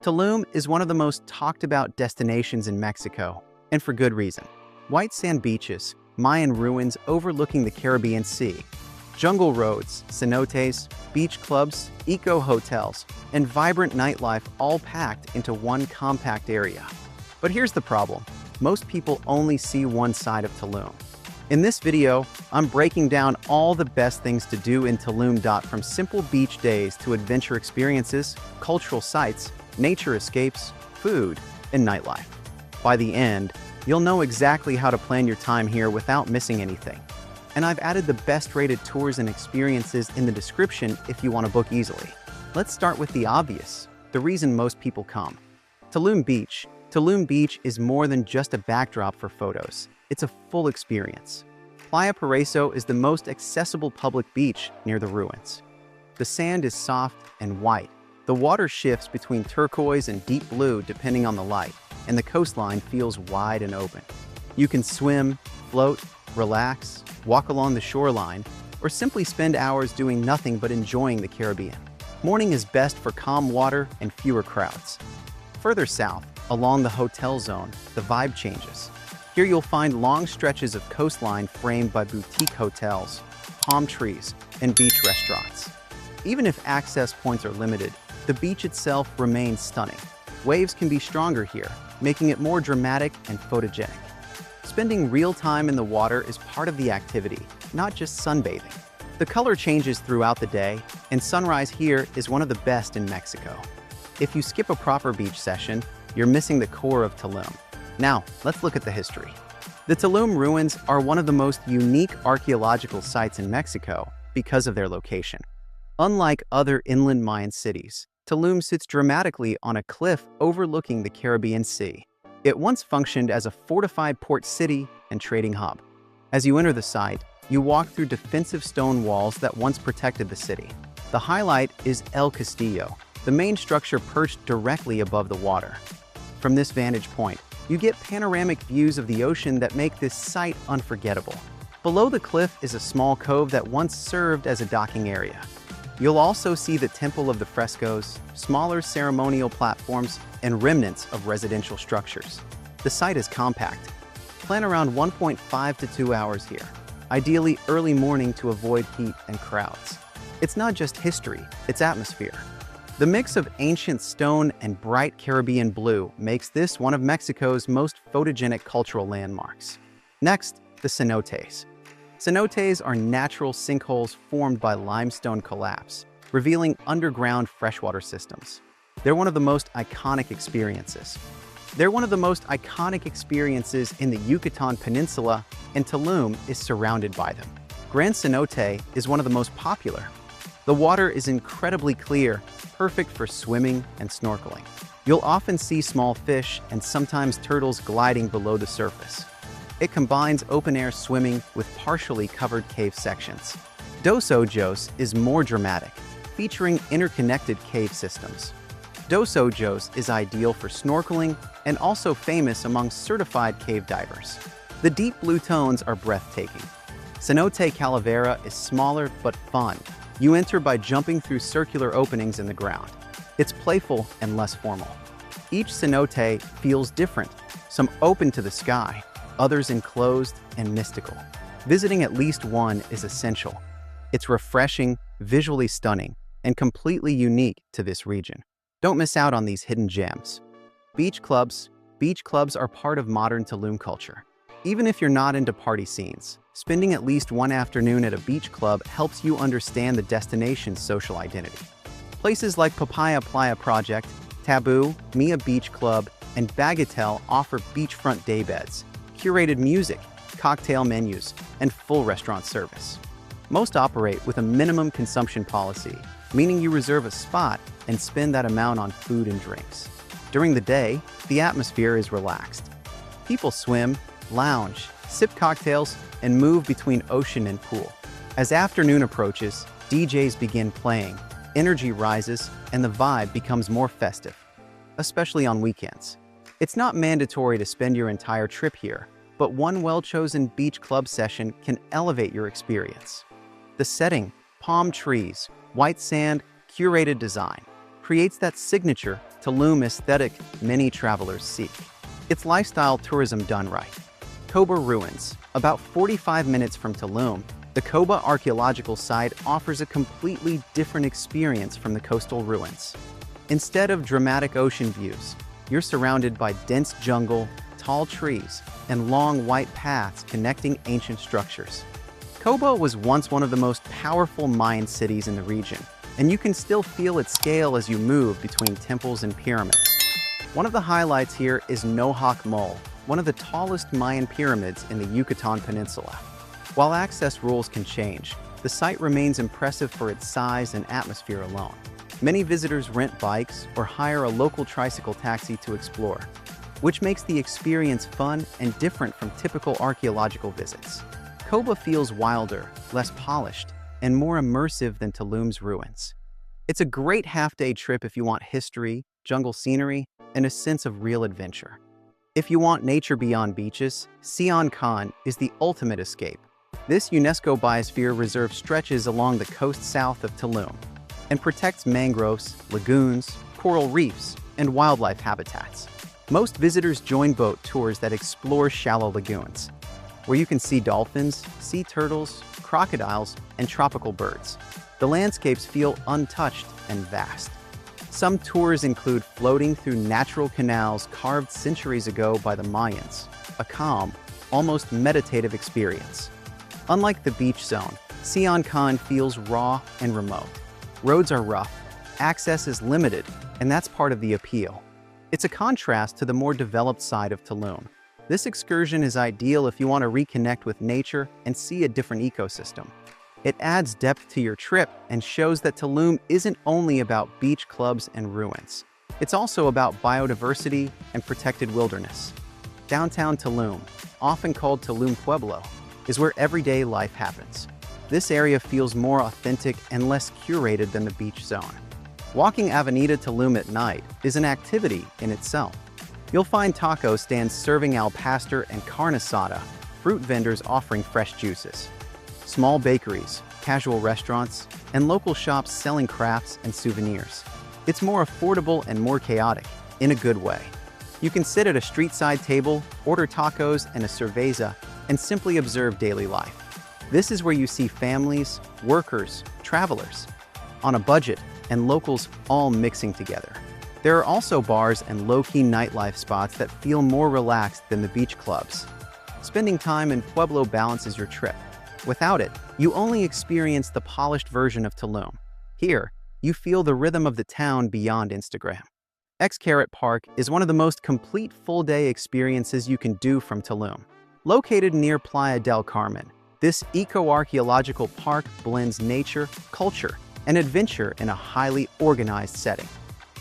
Tulum is one of the most talked about destinations in Mexico, and for good reason. White sand beaches, Mayan ruins overlooking the Caribbean Sea, jungle roads, cenotes, beach clubs, eco-hotels, and vibrant nightlife all packed into one compact area. But here's the problem. Most people only see one side of Tulum. In this video, I'm breaking down all the best things to do in Tulum. From simple beach days to adventure experiences, cultural sites, nature escapes, food, and nightlife. By the end, you'll know exactly how to plan your time here without missing anything. And I've added the best-rated tours and experiences in the description if you want to book easily. Let's start with the obvious, the reason most people come. Tulum Beach. Tulum Beach is more than just a backdrop for photos. It's a full experience. Playa Paraiso is the most accessible public beach near the ruins. The sand is soft and white. The water shifts between turquoise and deep blue depending on the light, and the coastline feels wide and open. You can swim, float, relax, walk along the shoreline, or simply spend hours doing nothing but enjoying the Caribbean. Morning is best for calm water and fewer crowds. Further south, along the hotel zone, the vibe changes. Here you'll find long stretches of coastline framed by boutique hotels, palm trees, and beach restaurants. Even if access points are limited, the beach itself remains stunning. Waves can be stronger here, making it more dramatic and photogenic. Spending real time in the water is part of the activity, not just sunbathing. The color changes throughout the day, and sunrise here is one of the best in Mexico. If you skip a proper beach session, you're missing the core of Tulum. Now, let's look at the history. The Tulum Ruins are one of the most unique archaeological sites in Mexico because of their location. Unlike other inland Mayan cities, Tulum sits dramatically on a cliff overlooking the Caribbean Sea. It once functioned as a fortified port city and trading hub. As you enter the site, you walk through defensive stone walls that once protected the city. The highlight is El Castillo, the main structure perched directly above the water. From this vantage point, you get panoramic views of the ocean that make this site unforgettable. Below the cliff is a small cove that once served as a docking area. You'll also see the Temple of the Frescoes, smaller ceremonial platforms, and remnants of residential structures. The site is compact. Plan around 1.5 to 2 hours here, ideally early morning to avoid heat and crowds. It's not just history, it's atmosphere. The mix of ancient stone and bright Caribbean blue makes this one of Mexico's most photogenic cultural landmarks. Next, the cenotes. Cenotes are natural sinkholes formed by limestone collapse, revealing underground freshwater systems. They're one of the most iconic experiences. In the Yucatan Peninsula, and Tulum is surrounded by them. Gran Cenote is one of the most popular. The water is incredibly clear, perfect for swimming and snorkeling. You'll often see small fish and sometimes turtles gliding below the surface. It combines open-air swimming with partially covered cave sections. Dos Ojos is more dramatic, featuring interconnected cave systems. Dos Ojos is ideal for snorkeling and also famous among certified cave divers. The deep blue tones are breathtaking. Cenote Calavera is smaller but fun. You enter by jumping through circular openings in the ground. It's playful and less formal. Each cenote feels different, some open to the sky, others enclosed and mystical. Visiting at least one is essential. It's refreshing, visually stunning, and completely unique to this region. Don't miss out on these hidden gems. Beach clubs. Beach clubs are part of modern Tulum culture. Even if you're not into party scenes, spending at least one afternoon at a beach club helps you understand the destination's social identity. Places like Papaya Playa Project, Taboo, Mia Beach Club, and Bagatelle offer beachfront daybeds, curated music, cocktail menus, and full restaurant service. Most operate with a minimum consumption policy, meaning you reserve a spot and spend that amount on food and drinks. During the day, the atmosphere is relaxed. People swim, lounge, sip cocktails, and move between ocean and pool. As afternoon approaches, DJs begin playing, energy rises, and the vibe becomes more festive, especially on weekends. It's not mandatory to spend your entire trip here, but one well-chosen beach club session can elevate your experience. The setting, palm trees, white sand, curated design, creates that signature Tulum aesthetic many travelers seek. It's lifestyle tourism done right. Coba Ruins. About 45 minutes from Tulum, the Coba archaeological site offers a completely different experience from the coastal ruins. Instead of dramatic ocean views, you're surrounded by dense jungle, tall trees, and long white paths connecting ancient structures. Coba was once one of the most powerful Mayan cities in the region, and you can still feel its scale as you move between temples and pyramids. One of the highlights here is Nohak Mole, one of the tallest Mayan pyramids in the Yucatan Peninsula. While access rules can change, the site remains impressive for its size and atmosphere alone. Many visitors rent bikes or hire a local tricycle taxi to explore, which makes the experience fun and different from typical archaeological visits. Coba feels wilder, less polished, and more immersive than Tulum's ruins. It's a great half-day trip if you want history, jungle scenery, and a sense of real adventure. If you want nature beyond beaches, Sian Ka'an is the ultimate escape. This UNESCO biosphere reserve stretches along the coast south of Tulum and protects mangroves, lagoons, coral reefs, and wildlife habitats. Most visitors join boat tours that explore shallow lagoons, where you can see dolphins, sea turtles, crocodiles, and tropical birds. The landscapes feel untouched and vast. Some tours include floating through natural canals carved centuries ago by the Mayans, a calm, almost meditative experience. Unlike the beach zone, Sian Ka'an feels raw and remote. Roads are rough, access is limited, and that's part of the appeal. It's a contrast to the more developed side of Tulum. This excursion is ideal if you want to reconnect with nature and see a different ecosystem. It adds depth to your trip and shows that Tulum isn't only about beach clubs and ruins. It's also about biodiversity and protected wilderness. Downtown Tulum, often called Tulum Pueblo, is where everyday life happens. This area feels more authentic and less curated than the beach zone. Walking Avenida Tulum at night is an activity in itself. You'll find taco stands serving al pastor and carne asada, fruit vendors offering fresh juices, small bakeries, casual restaurants, and local shops selling crafts and souvenirs. It's more affordable and more chaotic, in a good way. You can sit at a street-side table, order tacos and a cerveza, and simply observe daily life. This is where you see families, workers, travelers, on a budget, and locals all mixing together. There are also bars and low-key nightlife spots that feel more relaxed than the beach clubs. Spending time in Pueblo balances your trip. Without it, you only experience the polished version of Tulum. Here, you feel the rhythm of the town beyond Instagram. Xcaret Park is one of the most complete full-day experiences you can do from Tulum. Located near Playa del Carmen, this eco-archaeological park blends nature, culture, and adventure in a highly organized setting.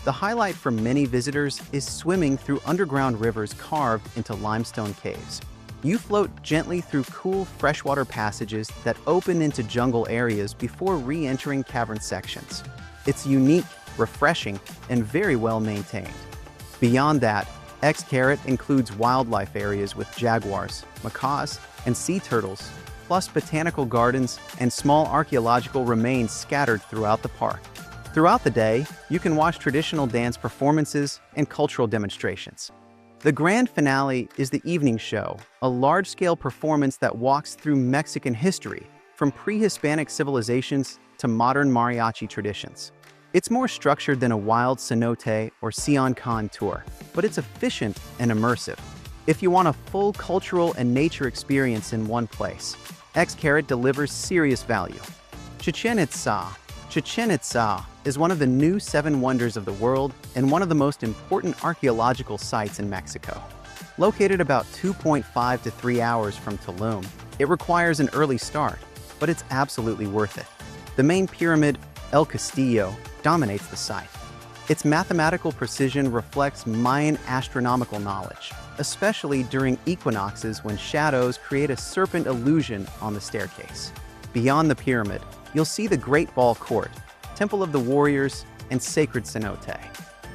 The highlight for many visitors is swimming through underground rivers carved into limestone caves. You float gently through cool freshwater passages that open into jungle areas before re-entering cavern sections. It's unique, refreshing, and very well maintained. Beyond that, Xcaret includes wildlife areas with jaguars, macaws, and sea turtles, plus botanical gardens and small archaeological remains scattered throughout the park. Throughout the day, you can watch traditional dance performances and cultural demonstrations. The grand finale is the evening show, a large-scale performance that walks through Mexican history, from pre-Hispanic civilizations to modern mariachi traditions. It's more structured than a wild cenote or Sian Ka'an tour, but it's efficient and immersive. If you want a full cultural and nature experience in one place, Xcaret delivers serious value. Chichén Itzá. Chichén Itzá is one of the new 7 wonders of the world and one of the most important archaeological sites in Mexico. Located about 2.5 to 3 hours from Tulum, it requires an early start, but it's absolutely worth it. The main pyramid, El Castillo, dominates the site. Its mathematical precision reflects Mayan astronomical knowledge, especially during equinoxes when shadows create a serpent illusion on the staircase. Beyond the pyramid, you'll see the Great Ball Court, Temple of the Warriors, and Sacred Cenote.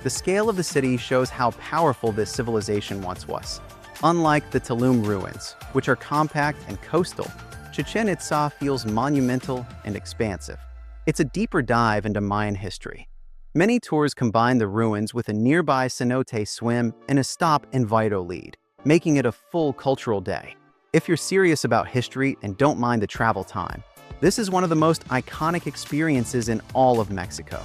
The scale of the city shows how powerful this civilization once was. Unlike the Tulum Ruins, which are compact and coastal, Chichén Itzá feels monumental and expansive. It's a deeper dive into Mayan history. Many tours combine the ruins with a nearby cenote swim and a stop in Valladolid, making it a full cultural day. If you're serious about history and don't mind the travel time, this is one of the most iconic experiences in all of Mexico.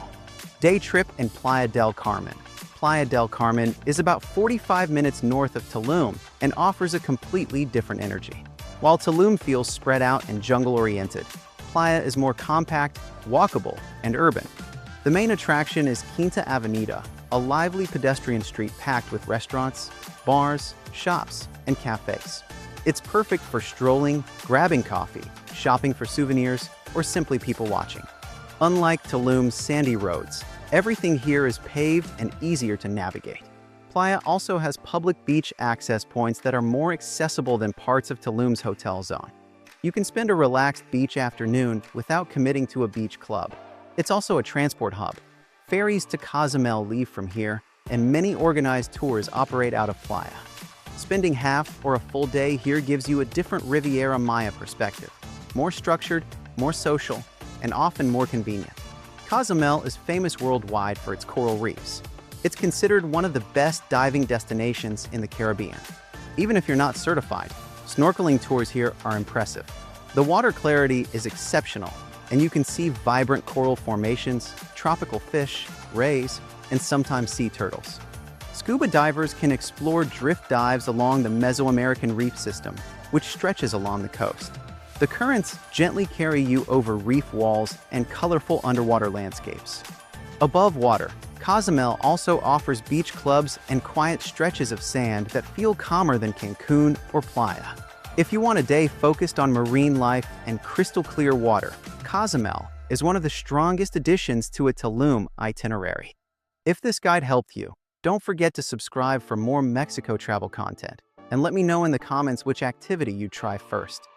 Day trip in Playa del Carmen. Playa del Carmen is about 45 minutes north of Tulum and offers a completely different energy. While Tulum feels spread out and jungle-oriented, Playa is more compact, walkable, and urban. The main attraction is Quinta Avenida, a lively pedestrian street packed with restaurants, bars, shops, and cafes. It's perfect for strolling, grabbing coffee, shopping for souvenirs, or simply people watching. Unlike Tulum's sandy roads, everything here is paved and easier to navigate. Playa also has public beach access points that are more accessible than parts of Tulum's hotel zone. You can spend a relaxed beach afternoon without committing to a beach club. It's also a transport hub. Ferries to Cozumel leave from here, and many organized tours operate out of Playa. Spending half or a full day here gives you a different Riviera Maya perspective. More structured, more social, and often more convenient. Cozumel is famous worldwide for its coral reefs. It's considered one of the best diving destinations in the Caribbean. Even if you're not certified, snorkeling tours here are impressive. The water clarity is exceptional, and you can see vibrant coral formations, tropical fish, rays, and sometimes sea turtles. Scuba divers can explore drift dives along the Mesoamerican reef system, which stretches along the coast. The currents gently carry you over reef walls and colorful underwater landscapes. Above water, Cozumel also offers beach clubs and quiet stretches of sand that feel calmer than Cancun or Playa. If you want a day focused on marine life and crystal clear water, Cozumel is one of the strongest additions to a Tulum itinerary. If this guide helped you, don't forget to subscribe for more Mexico travel content, and let me know in the comments which activity you'd try first.